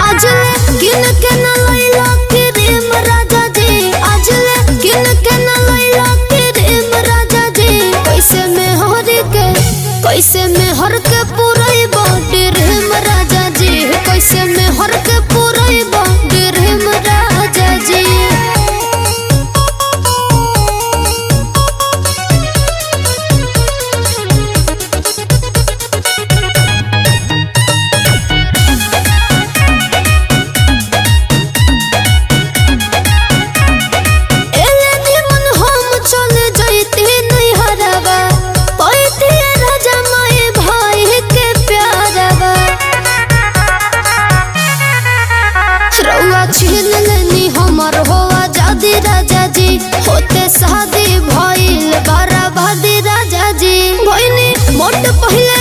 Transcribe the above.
आजले गिन के न लैला के रेम राजा जी, आजले गिन के न लैला के रेम राजा जी। कैसे में हर के पूराई बॉडी रेम राजा जी, कैसे में हर के पूराई बॉडी रेम राजा जी। छीन लेनी हमर हो आजादी राजा जी, होते शादी भइल बराबादी राजा जी। भइनी मोट पहिले